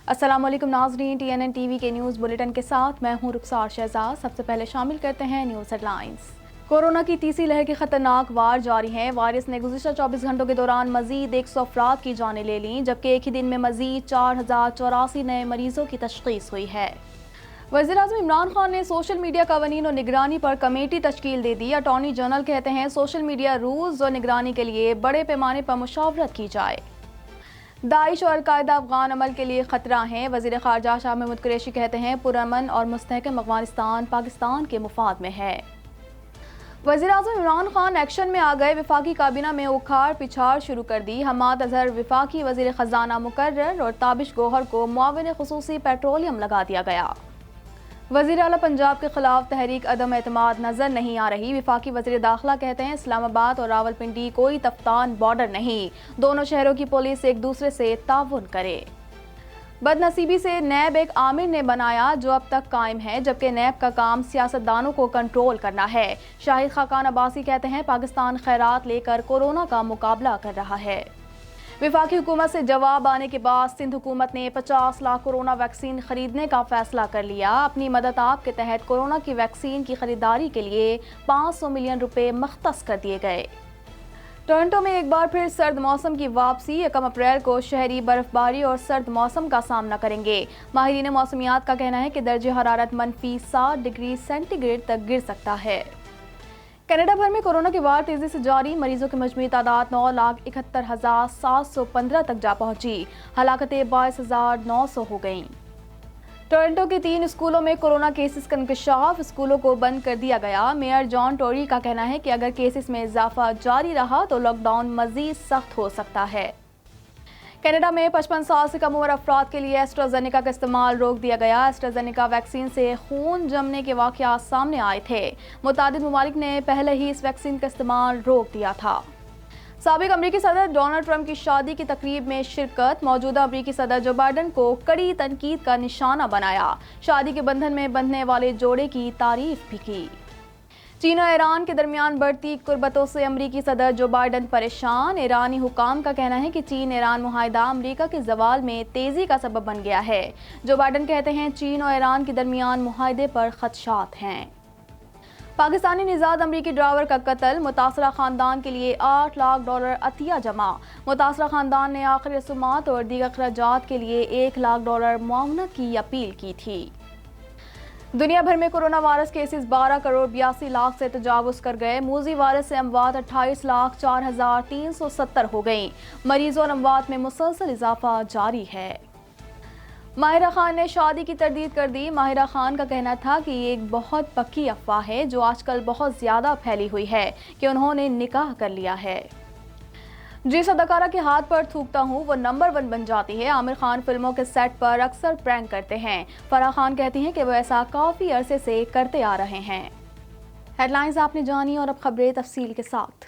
السلام علیکم ناظرین، TNN ٹی وی کے نیوز بلیٹن کے ساتھ میں ہوں رخسار شہزاد۔ سب سے پہلے شامل کرتے ہیں نیوز ہیڈ لائنز۔ کورونا کی تیسری لہر کی خطرناک وار جاری ہے۔ وائرس نے گزشتہ 24 گھنٹوں کے دوران مزید 100 افراد کی جانیں لے لیں، جبکہ ایک ہی دن میں مزید 4084 نئے مریضوں کی تشخیص ہوئی ہے۔ وزیراعظم عمران خان نے سوشل میڈیا قوانین اور نگرانی پر کمیٹی تشکیل دے دی۔ اٹارنی جنرل کہتے ہیں سوشل میڈیا رولز اور نگرانی کے لیے بڑے پیمانے پر مشاورت کی جائے۔ داعش اور القاعدہ افغان امن کے لیے خطرہ ہیں۔ وزیر خارجہ شاہ محمود قریشی کہتے ہیں پرامن اور مستحکم افغانستان پاکستان کے مفاد میں ہے۔ وزیراعظم عمران خان ایکشن میں آ گئے۔ وفاقی کابینہ میں اکھاڑ پچھاڑ شروع کر دی۔ حماد اظہر وفاقی وزیر خزانہ مقرر اور تابش گوہر کو معاون خصوصی پیٹرولیم لگا دیا گیا۔ وزیر اعلیٰ پنجاب کے خلاف تحریک عدم اعتماد نظر نہیں آ رہی۔ وفاقی وزیر داخلہ کہتے ہیں اسلام آباد اور راولپنڈی کوئی تفتان بارڈر نہیں، دونوں شہروں کی پولیس ایک دوسرے سے تعاون کرے۔ بد نصیبی سے نیب ایک عامر نے بنایا جو اب تک قائم ہے، جبکہ نیب کا کام سیاستدانوں کو کنٹرول کرنا ہے۔ شاہد خاقان عباسی کہتے ہیں پاکستان خیرات لے کر کورونا کا مقابلہ کر رہا ہے۔ وفاقی حکومت سے جواب آنے کے بعد سندھ حکومت نے 50 لاکھ کورونا ویکسین خریدنے کا فیصلہ کر لیا۔ اپنی مدد آپ کے تحت کورونا کی ویکسین کی خریداری کے لیے 500 ملین روپے مختص کر دیے گئے۔ ٹورنٹو میں ایک بار پھر سرد موسم کی واپسی۔ 1 اپریل کو شہری برف باری اور سرد موسم کا سامنا کریں گے۔ ماہرین موسمیات کا کہنا ہے کہ درجہ حرارت -60 ڈگری سینٹی گریڈ تک گر سکتا ہے۔ کینیڈا بھر میں کورونا کی وار تیزی سے جاری۔ مریضوں کی مجموعی تعداد 9,71,715 تک جا پہنچی۔ ہلاکتیں 22,900 ہو گئیں۔ ٹورنٹو کے 3 اسکولوں میں کورونا کیسز کا انکشاف، اسکولوں کو بند کر دیا گیا۔ میئر جان ٹوری کا کہنا ہے کہ اگر کیسز میں اضافہ جاری رہا تو لاک ڈاؤن مزید سخت ہو سکتا ہے۔ کینیڈا میں 55 سال سے کم عمر افراد کے لیے ایسٹرازینیکا کا استعمال روک دیا گیا۔ ایسٹرازینیکا ویکسین سے خون جمنے کے واقعات سامنے آئے تھے۔ متعدد ممالک نے پہلے ہی اس ویکسین کا استعمال روک دیا تھا۔ سابق امریکی صدر ڈونلڈ ٹرمپ کی شادی کی تقریب میں شرکت، موجودہ امریکی صدر جو بائیڈن کو کڑی تنقید کا نشانہ بنایا۔ شادی کے بندھن میں بندھنے والے جوڑے کی تعریف بھی کی۔ چین اور ایران کے درمیان بڑھتی قربتوں سے امریکی صدر جو بائیڈن پریشان۔ ایرانی حکام کا کہنا ہے کہ چین ایران معاہدہ امریکہ کے زوال میں تیزی کا سبب بن گیا ہے۔ جو بائیڈن کہتے ہیں چین اور ایران کے درمیان معاہدے پر خدشات ہیں۔ پاکستانی نژاد امریکی ڈرائیور کا قتل، متاثرہ خاندان کے لیے $8 لاکھ عطیہ جمع۔ متاثرہ خاندان نے آخری رسومات اور دیگر اخراجات کے لیے $1 لاکھ معاونت کی اپیل کی تھی۔ دنیا بھر میں corona virus cases 12 crore 82 lakh سے تجاوز کر گئے۔ موذی وائرس سے اموات 28 لاکھ 4,370 ہو گئیں۔ مریضوں اور اموات میں مسلسل اضافہ جاری ہے۔ ماہرہ خان نے شادی کی تردید کر دی۔ ماہرہ خان کا کہنا تھا کہ یہ ایک بہت پکی افواہ ہے جو آج کل بہت زیادہ پھیلی ہوئی ہے کہ انہوں نے نکاح کر لیا ہے۔ جس اداکارہ کے ہاتھ پر تھوکتا ہوں وہ نمبر 1 بن جاتی ہے۔ عامر خان فلموں کے سیٹ پر اکثر پرینک کرتے ہیں۔ فرح خان کہتی ہیں کہ وہ ایسا کافی عرصے سے کرتے آ رہے ہیں۔ ہیڈ لائنز آپ نے جانی اور اب خبریں تفصیل کے ساتھ۔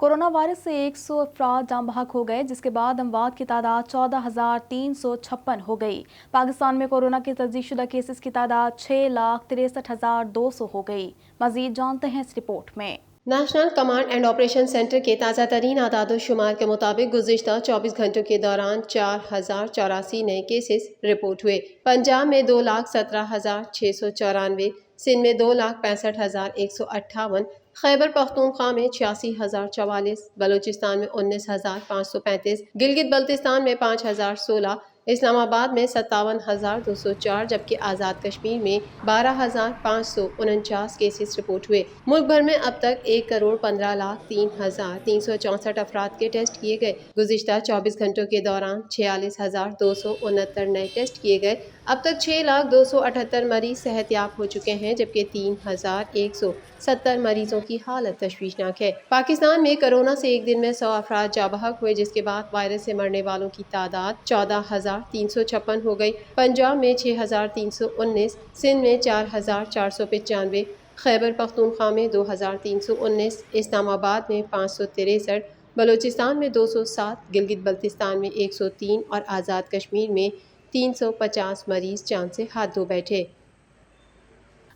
کورونا وائرس سے 100 افراد جاں بحق ہو گئے، جس کے بعد اموات کی تعداد 14,356 ہو گئی۔ پاکستان میں کورونا کے تصدیق شدہ کیسز کی تعداد 6,63,200 ہو گئی۔ مزید جانتے ہیں اس رپورٹ میں۔ National command and operation centre کے تازہ ترین اعداد و شمار کے مطابق گزشتہ 24 گھنٹوں کے دوران 4,084 نئے کیسز رپورٹ ہوئے۔ پنجاب میں 2,17,694، سندھ میں 2,65,158، خیبر پختونخوا میں 86,044، بلوچستان میں 19,535، گلگت بلتستان میں 5,016، اسلام آباد میں 57,204 جبکہ آزاد کشمیر میں 12,549 کیسز رپورٹ ہوئے۔ ملک بھر میں اب تک 1,15,03,364 افراد کے ٹیسٹ کیے گئے۔ گزشتہ 24 گھنٹوں کے دوران 46,269 نئے ٹیسٹ کیے گئے۔ اب تک 6,02,78 مریض صحت یاب ہو چکے ہیں جبکہ 3,170 مریضوں کی حالت تشویشناک ہے۔ پاکستان میں کورونا سے ایک دن میں 100 افراد جاں بحق ہوئے جس کے بعد وائرس سے مرنے والوں کی تعداد 14,356 ہو گئی۔ پنجاب میں 6,319، سندھ میں 4,495، خیبر پختونخوا میں 2,319، اسلام آباد میں 563، بلوچستان میں 207، گلگت بلتستان میں 103 اور آزاد کشمیر میں 350 مریض جان سے ہاتھ دھو بیٹھے۔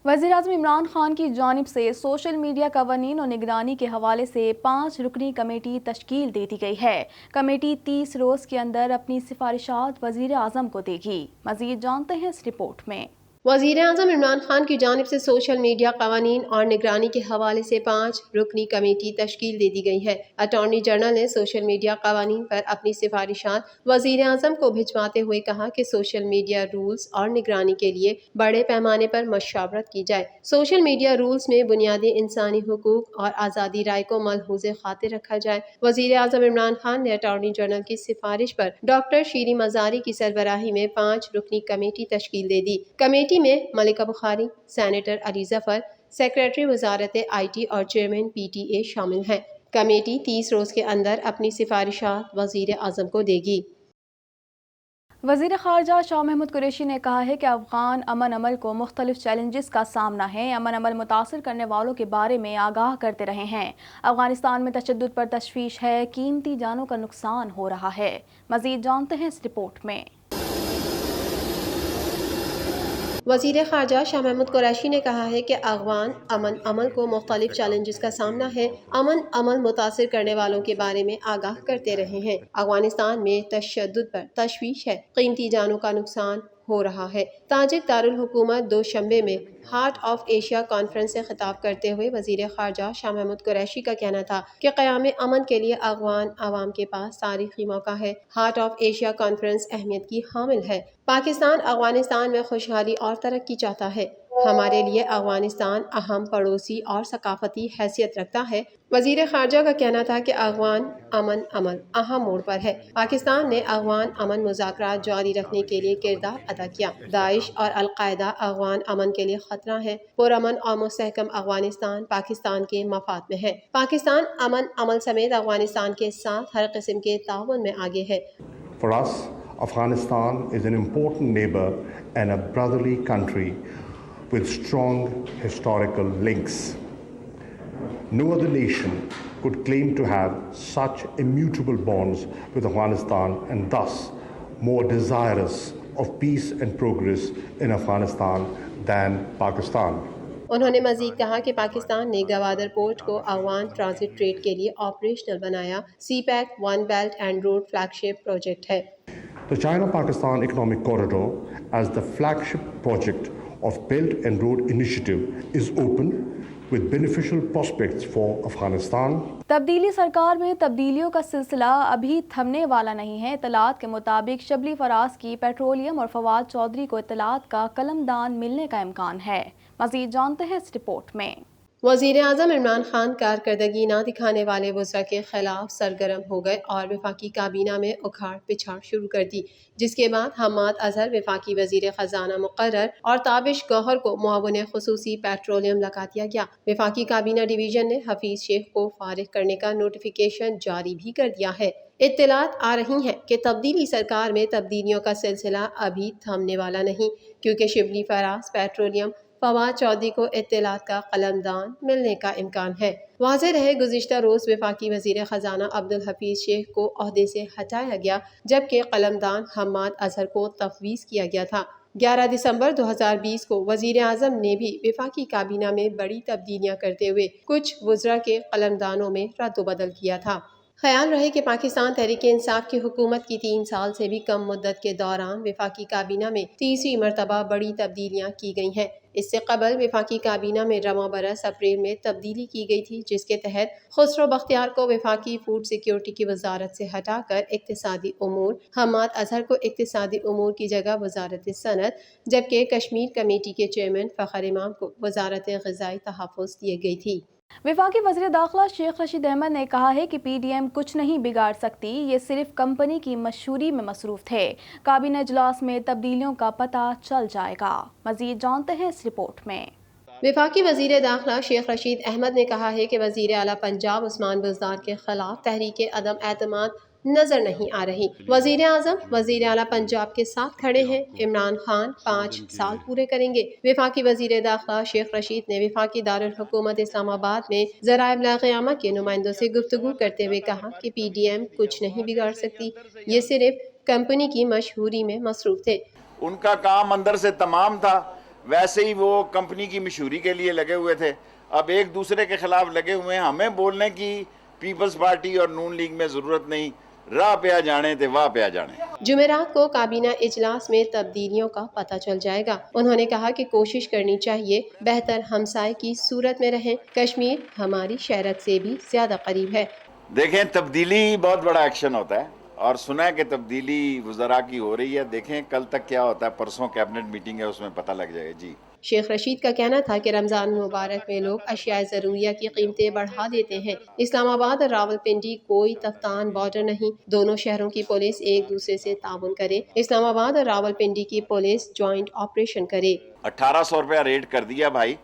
وزیراعظم عمران خان کی جانب سے سوشل میڈیا قوانین اور نگرانی کے حوالے سے 5 رکنی کمیٹی تشکیل دے دی گئی ہے۔ کمیٹی 30 روز کے اندر اپنی سفارشات وزیر اعظم کو دے گی۔ مزید جانتے ہیں اس رپورٹ میں۔ وزیر اعظم عمران خان کی جانب سے سوشل میڈیا قوانین اور نگرانی کے حوالے سے 5 رکنی کمیٹی تشکیل دے دی گئی ہے۔ اٹارنی جنرل نے سوشل میڈیا قوانین پر اپنی سفارشات وزیر اعظم کو بھجواتے ہوئے کہا کہ سوشل میڈیا رولز اور نگرانی کے لیے بڑے پیمانے پر مشاورت کی جائے۔ سوشل میڈیا رولز میں بنیادی انسانی حقوق اور آزادی رائے کو ملحوظ خاطر رکھا جائے۔ وزیر اعظم عمران خان نے اٹارنی جنرل کی سفارش پر ڈاکٹر شیریں مزاری کی سربراہی میں 5 رکنی کمیٹی تشکیل دے دی۔ کمیٹی میں ملکہ بخاری، سینیٹر علی ظفر، سیکریٹری وزارت آئی ٹی اور چیئرمین پی ٹی اے شامل ہیں۔ کمیٹی 30 روز کے اندر اپنی سفارشات وزیر اعظم کو دے گی۔ وزیر خارجہ شاہ محمود قریشی نے کہا ہے کہ افغان امن عمل کو مختلف چیلنجز کا سامنا ہے۔ امن عمل متاثر کرنے والوں کے بارے میں آگاہ کرتے رہے ہیں۔ افغانستان میں تشدد پر تشویش ہے، قیمتی جانوں کا نقصان ہو رہا ہے۔ مزید جانتے ہیں اس رپورٹ میں۔ وزیر خارجہ شاہ محمود قریشی نے کہا ہے کہ افغان امن عمل کو مختلف چیلنجز کا سامنا ہے۔ امن عمل متاثر کرنے والوں کے بارے میں آگاہ کرتے رہے ہیں۔ افغانستان میں تشدد پر تشویش ہے، قیمتی جانوں کا نقصان ہو رہا ہے۔ تاجک دارالحکومت دوشنبے میں ہارٹ آف ایشیا کانفرنس سے خطاب کرتے ہوئے وزیر خارجہ شاہ محمود قریشی کا کہنا تھا کہ قیام امن کے لیے افغان عوام کے پاس تاریخی موقع ہے۔ ہارٹ آف ایشیا کانفرنس اہمیت کی حامل ہے۔ پاکستان افغانستان میں خوشحالی اور ترقی چاہتا ہے۔ ہمارے لیے افغانستان اہم پڑوسی اور ثقافتی حیثیت رکھتا ہے۔ وزیر خارجہ کا کہنا تھا کہ افغان امن عمل اہم موڑ پر ہے۔ پاکستان نے افغان امن مذاکرات جاری رکھنے کے لیے کردار ادا کیا۔ داعش اور القاعدہ افغان امن کے لیے خطرہ ہے۔ پرامن اور مستحکم افغانستان پاکستان کے مفاد میں ہے۔ پاکستان امن عمل سمیت افغانستان کے ساتھ ہر قسم کے تعاون میں آگے ہے۔ For us, Afghanistan is an important neighbor and a brotherly country with strong historical links. No other nation could claim to have such immutable bonds with Afghanistan and thus more desirous of peace and progress in Afghanistan than Pakistan. انہوں نے مزید کہا کہ پاکستان نے Gwadar port کو Afghan transit trade کے لیے operational بنایا۔ CPEC one belt and road flagship project ہے۔ The China-Pakistan Economic Corridor, as the flagship project of Belt and Road Initiative, is open with beneficial prospects for Afghanistan. تبدیلی سرکار میں تبدیلیوں کا سلسلہ ابھی تھمنے والا نہیں ہے۔ اطلاعات کے مطابق شبلی فراز کی پیٹرولیم اور فواد چودھری کو اطلاعات کا قلمدان ملنے کا امکان ہے۔ مزید جانتے ہیں اس رپورٹ میں۔ وزیر اعظم عمران خان کارکردگی نہ دکھانے والے وزراء کے خلاف سرگرم ہو گئے اور وفاقی کابینہ میں اکھاڑ پچھاڑ شروع کر دی، جس کے بعد حماد اظہر وفاقی وزیر خزانہ مقرر اور تابش گوہر کو معاون خصوصی پیٹرولیم لگا دیا گیا۔ وفاقی کابینہ ڈویژن نے حفیظ شیخ کو فارغ کرنے کا نوٹیفیکیشن جاری بھی کر دیا ہے۔ اطلاعات آ رہی ہیں کہ تبدیلی سرکار میں تبدیلیوں کا سلسلہ ابھی تھمنے والا نہیں، کیونکہ شبلی فراز پیٹرولیم فواد چودھری کو اطلاعات کا قلمدان ملنے کا امکان ہے۔ واضح رہے گزشتہ روز وفاقی وزیر خزانہ عبدالحفیظ شیخ کو عہدے سے ہٹایا گیا جبکہ قلمدان حماد اظہر کو تفویض کیا گیا تھا۔ 11 دسمبر 2020 کو وزیر اعظم نے بھی وفاقی کابینہ میں بڑی تبدیلیاں کرتے ہوئے کچھ وزراء کے قلمدانوں میں رد و بدل کیا تھا۔ خیال رہے کہ پاکستان تحریک انصاف کی حکومت کی 3 سال سے بھی کم مدت کے دوران وفاقی کابینہ میں تیسری مرتبہ بڑی تبدیلیاں کی گئی ہیں۔ اس سے قبل وفاقی کابینہ میں رواں برس اپریل میں تبدیلی کی گئی تھی، جس کے تحت خسرو بختیار کو وفاقی فوڈ سیکیورٹی کی وزارت سے ہٹا کر اقتصادی امور، حماد اظہر کو اقتصادی امور کی جگہ وزارت صنعت، جبکہ کشمیر کمیٹی کے چیئرمین فخر امام کو وزارت غذائی تحفظ دی گئی تھی۔ وفاقی وزیر داخلہ شیخ رشید احمد نے کہا ہے کہ پی ڈی ایم کچھ نہیں بگاڑ سکتی، یہ صرف کمپنی کی مشہوری میں مصروف تھے۔ کابینہ اجلاس میں تبدیلیوں کا پتہ چل جائے گا۔ مزید جانتے ہیں اس رپورٹ میں۔ وفاقی وزیر داخلہ شیخ رشید احمد نے کہا ہے کہ وزیر اعلیٰ پنجاب عثمان بزدار کے خلاف تحریک عدم اعتماد نظر نہیں آ رہی۔ وزیر اعظم وزیر اعلیٰ پنجاب کے ساتھ کھڑے ہیں۔ عمران خان 5 سال پورے کریں گے۔ وفاقی وزیر داخلہ شیخ رشید نے وفاقی دارالحکومت اسلام آباد میں ذرائع ابلاغ عامہ کے نمائندوں سے گفتگو کرتے ہوئے کہا کہ پی ڈی ایم کچھ نہیں بگاڑ سکتی، یہ صرف کمپنی کی مشہوری میں مصروف تھے۔ ان کا کام اندر سے تمام تھا، ویسے ہی وہ کمپنی کی مشہوری کے لیے لگے ہوئے تھے۔ اب ایک دوسرے کے خلاف لگے ہوئے ہیں۔ ہمیں بولنے کی پیپلز پارٹی اور نون لیگ میں ضرورت نہیں، راہ پہ آ جانے تھے واہ پہ آ جانے۔ جمعرات کو کابینہ اجلاس میں تبدیلیوں کا پتہ چل جائے گا۔ انہوں نے کہا کہ کوشش کرنی چاہیے بہتر ہمسائے کی صورت میں رہیں، کشمیر ہماری شہرت سے بھی زیادہ قریب ہے۔ دیکھیں تبدیلی بہت بڑا ایکشن ہوتا ہے، اور سنا ہے کہ تبدیلی وزراء کی ہو رہی ہے۔ دیکھیں کل تک کیا ہوتا ہے، پرسوں کیبنٹ میٹنگ ہے، اس میں پتہ لگ جائے گا۔ جی شیخ رشید کا کہنا تھا کہ رمضان مبارک میں لوگ اشیاء ضروریہ کی قیمتیں بڑھا دیتے ہیں۔ اسلام آباد اور راولپنڈی کوئی تفتان بارڈر نہیں، دونوں شہروں کی پولیس ایک دوسرے سے تعاون کرے۔ اسلام آباد اور راولپنڈی کی پولیس جوائنٹ آپریشن کرے۔ 1800 روپیہ ریٹ کر دیا بھائی،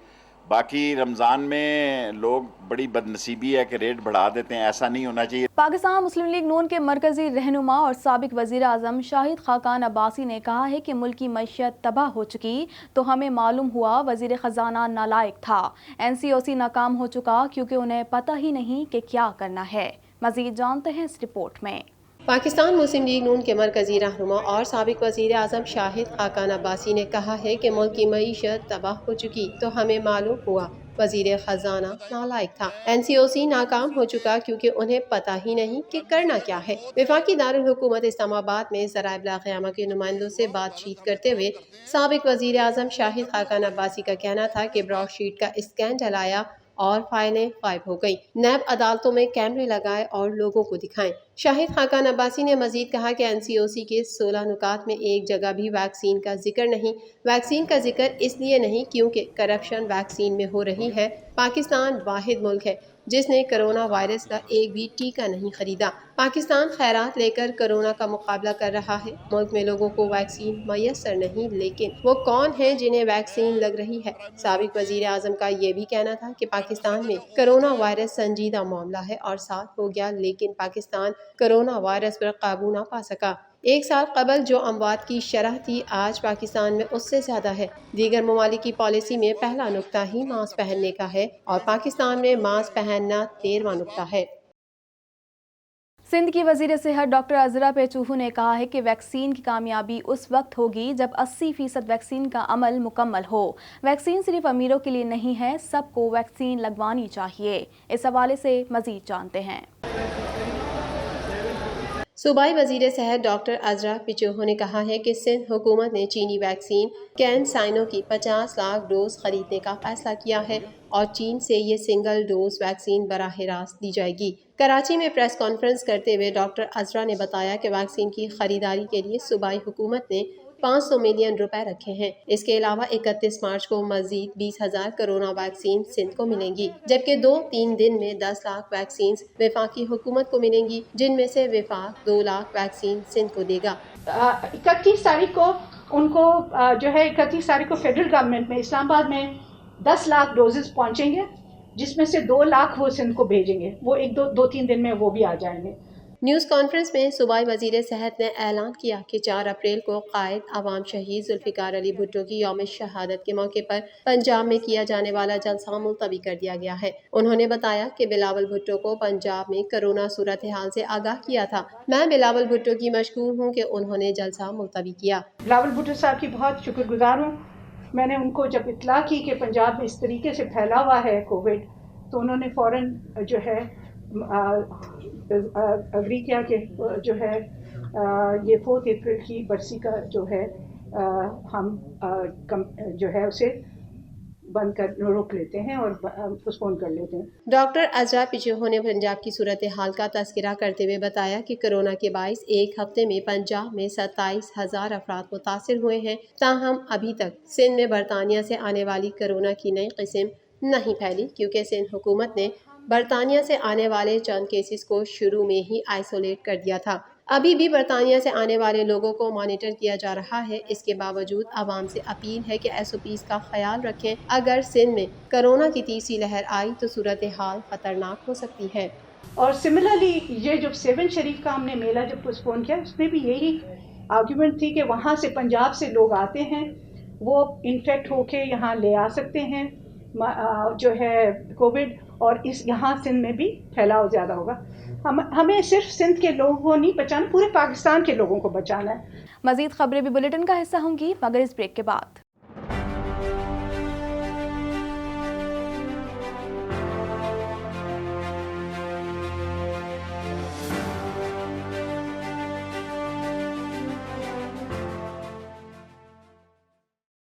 باقی رمضان میں لوگ بڑی بد نصیبی ہے کہ ریٹ بڑھا دیتے ہیں، ایسا نہیں ہونا چاہیے۔ پاکستان مسلم لیگ نون کے مرکزی رہنما اور سابق وزیر اعظم شاہد خاقان عباسی نے کہا ہے کہ ملک کی معیشت تباہ ہو چکی تو ہمیں معلوم ہوا وزیر خزانہ نالائق تھا۔ این سی او سی ناکام ہو چکا کیونکہ انہیں پتہ ہی نہیں کہ کیا کرنا ہے۔ مزید جانتے ہیں اس رپورٹ میں۔ پاکستان مسلم لیگ نون کے مرکزی رہنما اور سابق وزیر اعظم شاہد خاقان عباسی نے کہا ہے کہ ملک کی معیشت تباہ ہو چکی تو ہمیں معلوم ہوا وزیر خزانہ نالائق تھا۔ این سی او سی ناکام ہو چکا کیونکہ انہیں پتہ ہی نہیں کہ کرنا کیا ہے۔ وفاقی دارالحکومت اسلام آباد میں ذرائع ابلاغ عامہ کے نمائندوں سے بات چیت کرتے ہوئے سابق وزیر اعظم شاہد خاقان عباسی کا کہنا تھا کہ براڈ شیٹ کا اسکینڈل آیا اور فائلیں غائب ہو گئیں۔ نیب عدالتوں میں کیمرے لگائے اور لوگوں کو دکھائیں۔ شاہد خاقان عباسی نے مزید کہا کہ این سی او سی کے 16 نکات میں ایک جگہ بھی ویکسین کا ذکر نہیں۔ ویکسین کا ذکر اس لیے نہیں کیونکہ کرپشن ویکسین میں ہو رہی ہے۔ پاکستان واحد ملک ہے جس نے کرونا وائرس کا ایک بھی ٹیکہ نہیں خریدا۔ پاکستان خیرات لے کر کرونا کا مقابلہ کر رہا ہے۔ ملک میں لوگوں کو ویکسین میسر نہیں، لیکن وہ کون ہیں جنہیں ویکسین لگ رہی ہے؟ سابق وزیر اعظم کا یہ بھی کہنا تھا کہ پاکستان میں کرونا وائرس سنجیدہ معاملہ ہے اور سال ہو گیا لیکن پاکستان کرونا وائرس پر قابو نہ پا سکا۔ 1 سال قبل جو اموات کی شرح تھی آج پاکستان میں اس سے زیادہ ہے۔ دیگر ممالک کی پالیسی میں پہلا نقطہ ہی ماسک پہننے کا ہے اور پاکستان میں ماسک پہننا 13واں نقطہ ہے۔ سندھ کی وزیر صحت ڈاکٹر عذرا پیچوہو نے کہا ہے کہ ویکسین کی کامیابی اس وقت ہوگی جب 80% ویکسین کا عمل مکمل ہو۔ ویکسین صرف امیروں کے لیے نہیں ہے، سب کو ویکسین لگوانی چاہیے۔ اس حوالے سے مزید جانتے ہیں۔ صوبائی وزیر صحت ڈاکٹر عذرا پیچوہو نے کہا ہے کہ سندھ حکومت نے چینی ویکسین کین سائنو کی 50 لاکھ ڈوز خریدنے کا فیصلہ کیا ہے اور چین سے یہ سنگل ڈوز ویکسین براہ راست دی جائے گی۔ کراچی میں پریس کانفرنس کرتے ہوئے ڈاکٹر عذرا نے بتایا کہ ویکسین کی خریداری کے لیے صوبائی حکومت نے 500 ملین روپے رکھے ہیں۔ اس کے علاوہ 31 مارچ کو مزید 20,000 کرونا ویکسین سندھ کو ملیں گی، جبکہ 2-3 دن میں 10 لاکھ ویکسینز وفاقی حکومت کو ملیں گی، جن میں سے وفاق 2 لاکھ ویکسین سندھ کو دے گا۔ 31 تاریخ کو ان کو 31 تاریخ کو فیڈرل گورنمنٹ میں اسلام آباد میں 10 لاکھ ڈوزز پہنچیں گے، جس میں سے 2 لاکھ وہ سندھ کو بھیجیں گے۔ وہ 2-3 دن میں وہ بھی آ جائیں گے۔ نیوز کانفرنس میں صوبائی وزیر صحت نے اعلان کیا کہ 4 اپریل کو قائد عوام شہید ذوالفقار علی بھٹو کی یوم شہادت کے موقع پر پنجاب میں کیا جانے والا جلسہ ملتوی کر دیا گیا ہے۔ انہوں نے بتایا کہ بلاول بھٹو کو پنجاب میں کرونا صورتحال سے آگاہ کیا تھا۔ میں بلاول بھٹو کی مشکور ہوں کہ انہوں نے جلسہ ملتوی کیا۔ بلاول بھٹو صاحب کی بہت شکر گزار ہوں۔ میں نے ان کو جب اطلاع کی کہ پنجاب میں اس طریقے سے پھیلا ہوا ہے کووڈ، تو انہوں نے فوراً جو ہے اگری کیا کہ جو ہے یہ 4 اپریل کی برسی کا جو ہے ہم جو ہے اسے بند کر روک لیتے ہیں اور پوسپون کر لیتے ہیں. ڈاکٹر عزرا پیچھے نے پنجاب کی صورتحال کا تذکرہ کرتے ہوئے بتایا کہ کورونا کے باعث ایک ہفتے میں پنجاب میں 27,000 افراد متاثر ہوئے ہیں. تاہم ابھی تک سندھ میں برطانیہ سے آنے والی کورونا کی نئی قسم نہیں پھیلی، کیونکہ سندھ حکومت نے برطانیہ سے آنے والے چند کیسز کو شروع میں ہی آئسولیٹ کر دیا تھا. ابھی بھی برطانیہ سے آنے والے لوگوں کو مانیٹر کیا جا رہا ہے. اس کے باوجود عوام سے اپیل ہے کہ SOPs کا خیال رکھیں. اگر سندھ میں کورونا کی تیسری لہر آئی تو صورتحال خطرناک ہو سکتی ہے. اور سملرلی یہ جو 7 شریف کا ہم نے میلہ جب پوسٹپون کیا، اس میں بھی یہی آرگیومنٹ تھی کہ وہاں سے پنجاب سے لوگ آتے ہیں، وہ انفیکٹ ہو کے یہاں لے آ سکتے ہیں جو ہے کووڈ، اور یہاں سندھ میں بھی پھیلاؤ زیادہ ہوگا. ہمیں صرف سندھ کے لوگوں کو نہیں بچانا، پورے پاکستان کے لوگوں کو بچانا ہے. مزید خبریں بھی بلیٹن کا حصہ ہوں گی مگر اس بریک کے بعد.